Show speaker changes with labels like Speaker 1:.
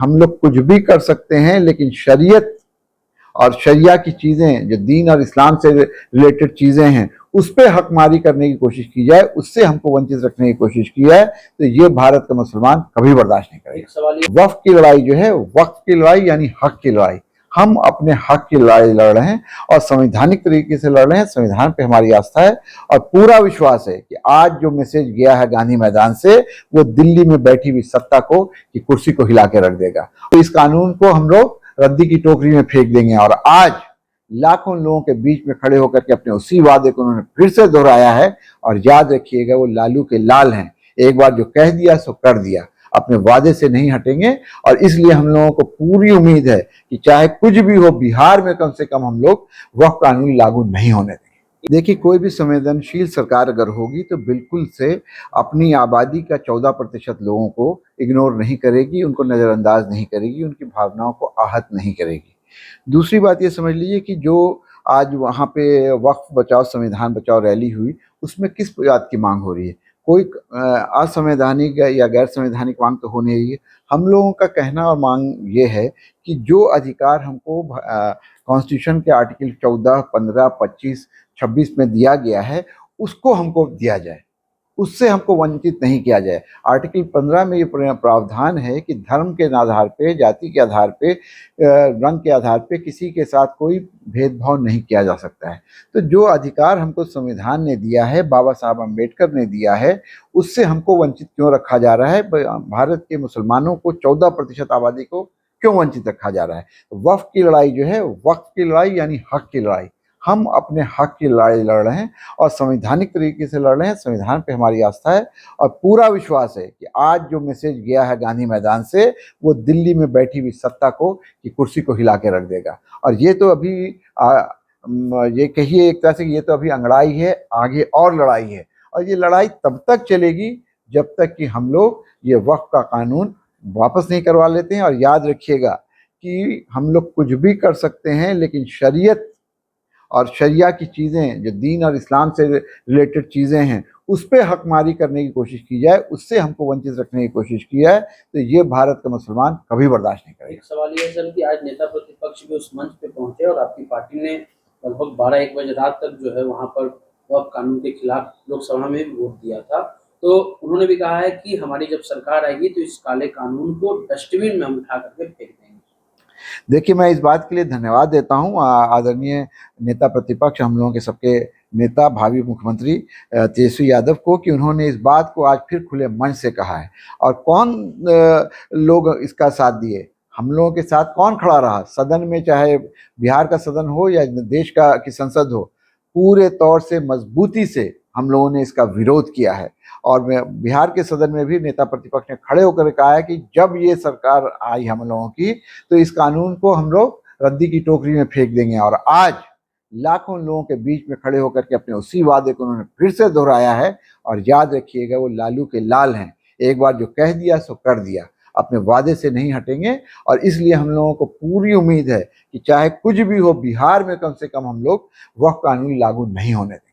Speaker 1: हम लोग कुछ भी कर सकते हैं, लेकिन शरीयत और शरिया की चीजें, जो दीन और इस्लाम से रिलेटेड चीजें हैं, उस पर हकमारी करने की कोशिश की जाए, उससे हमको वंचित रखने की कोशिश की जाए, तो ये भारत का मुसलमान कभी बर्दाश्त नहीं करेगा। वक्फ की लड़ाई जो है, वक्फ की लड़ाई यानी हक की लड़ाई, हम अपने हक की लड़ाई लड़ रहे हैं और संवैधानिक तरीके से लड़ रहे हैं। संविधान पे हमारी आस्था है और पूरा विश्वास है कि आज जो मैसेज गया है गांधी मैदान से, वो दिल्ली में बैठी हुई सत्ता को की कुर्सी को हिला के रख देगा। तो इस कानून को हम लोग रद्दी की टोकरी में फेंक देंगे। और आज लाखों लोगों के बीच में खड़े होकर के अपने उसी वादे को उन्होंने फिर से दोहराया है। और याद रखिएगा, वो लालू के लाल हैं, एक बार जो कह दिया सो कर दिया, अपने वादे से नहीं हटेंगे। और इसलिए हम लोगों को पूरी उम्मीद है कि चाहे कुछ भी हो, बिहार में कम से कम हम लोग वक्फ कानून लागू नहीं होने देंगे। देखिए, कोई भी संवेदनशील सरकार अगर होगी तो बिल्कुल से अपनी आबादी का 14% लोगों को इग्नोर नहीं करेगी, उनको नज़रअंदाज नहीं करेगी, उनकी भावनाओं को आहत नहीं करेगी। दूसरी बात ये समझ लीजिए कि जो आज वहाँ पे वक्फ बचाओ संविधान बचाओ रैली हुई, उसमें किस बात की मांग हो रही है? कोई असंवैधानिक या गैर संवैधानिक मांग तो हो नहीं रही है। हम लोगों का कहना और मांग ये है कि जो अधिकार हमको कॉन्स्टिट्यूशन के आर्टिकल 14, 15, 25, 26 में दिया गया है, उसको हमको दिया जाए, उससे हमको वंचित नहीं किया जाए। आर्टिकल 15 में ये प्रावधान है कि धर्म के आधार पे, जाति के आधार पे, रंग के आधार पे किसी के साथ कोई भेदभाव नहीं किया जा सकता है। तो जो अधिकार हमको संविधान ने दिया है, बाबा साहब अम्बेडकर ने दिया है, उससे हमको वंचित क्यों रखा जा रहा है? भारत के मुसलमानों को 14% आबादी को क्यों वंचित रखा जा रहा है? वक्फ की लड़ाई जो है, वक्फ की लड़ाई यानी हक की लड़ाई, हम अपने हक की लड़ाई लड़ रहे हैं और संवैधानिक तरीके से लड़ रहे हैं। संविधान पे हमारी आस्था है और पूरा विश्वास है कि आज जो मैसेज गया है गांधी मैदान से, वो दिल्ली में बैठी हुई सत्ता को की कुर्सी को हिला के रख देगा। और ये तो अभी ये कहिए एक तरह से, ये तो अभी अंगड़ाई है, आगे और लड़ाई है। और ये लड़ाई तब तक चलेगी जब तक कि हम लोग ये वक्फ का कानून वापस नहीं करवा लेते हैं। और याद रखिएगा कि हम लोग कुछ भी कर सकते हैं, लेकिन शरीयत और शरिया की चीज़ें, जो दीन और इस्लाम से रिलेटेड चीज़ें हैं, उस पर हकमारी करने की कोशिश की जाए, उससे हमको वंचित रखने की कोशिश की जाए, तो ये भारत का मुसलमान कभी बर्दाश्त नहीं करेगा।
Speaker 2: एक सवाल ये है सर कि आज नेता प्रतिपक्ष भी उस मंच पे पहुंचे और आपकी पार्टी ने लगभग 12-1 बजे रात तक जो है वहां पर वक्फ कानून के खिलाफ लोकसभा में भी वोट दिया था। तो उन्होंने भी कहा है कि हमारी जब सरकार आएगी तो इस काले कानून को डस्टबिन में हम उठा करके फेंक देंगे।
Speaker 1: देखिए, मैं इस बात के लिए धन्यवाद देता हूँ आदरणीय नेता प्रतिपक्ष, हम लोगों के सबके नेता, भावी मुख्यमंत्री तेजस्वी यादव को, कि उन्होंने इस बात को आज फिर खुले मंच से कहा है। और कौन लोग इसका साथ दिए, हम लोगों के साथ कौन खड़ा रहा सदन में, चाहे बिहार का सदन हो या देश का की संसद हो, पूरे तौर से मजबूती से हम लोगों ने इसका विरोध किया है। और बिहार के सदन में भी नेता प्रतिपक्ष ने खड़े होकर कहा है कि जब ये सरकार आई हम लोगों की, तो इस कानून को हम लोग रद्दी की टोकरी में फेंक देंगे। और आज लाखों लोगों के बीच में खड़े होकर के अपने उसी वादे को उन्होंने फिर से दोहराया है। और याद रखिएगा, वो लालू के लाल हैं, एक बार जो कह दिया सो कर दिया, अपने वादे से नहीं हटेंगे। और इसलिए हम लोगों को पूरी उम्मीद है कि चाहे कुछ भी हो, बिहार में कम से कम हम लोग वक्फ कानून लागू नहीं होने देंगे।